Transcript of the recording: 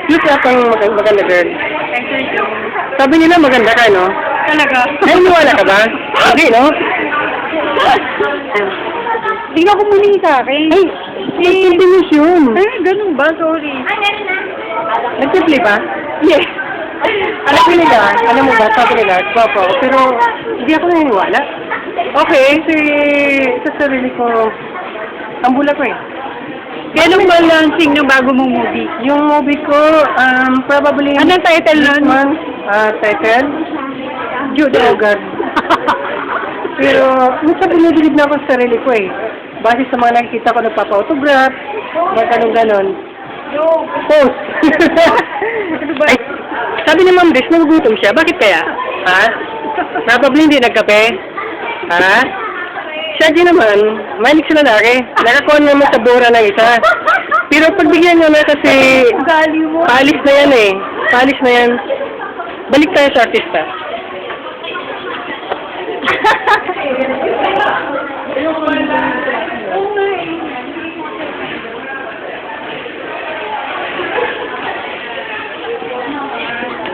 Look up ang maganda girl. Thank you. Sabi nila maganda ka, no? Talaga? Naniniwala ka ba? Hindi, no? Tingnan ko muna yung sa akin. Ay, continuous yun. Ay, ganun ba? Sorry. Nag-play ba? Yes. Alam ko nila, alam mo ba, sabi nila, guwapo ako, pero hindi ako naniniwala. Okay, sa sarili ko, ang bula ko eh. Kailan ba launching ng bago mong movie? Yung movie ko, probably... Anong title nun? Title? Jude Ogard. Pero, minsan binibigid na ako sa sarili ko eh. Base sa mga nakikita ko nagpapa-autograph, mga ganun-ganon. Post. Ay, sabi ni Ma'am Des, nagugutom siya. Bakit kaya? Ha? Probably hindi nagkape? Ha? Siya din naman, mahilig sa lalaki. Nakakuha naman sa bura ng isa. Pero pagbigyan nyo na kasi, Gali mo. palis na yan eh. Palis na yan. Balik tayo sa artista.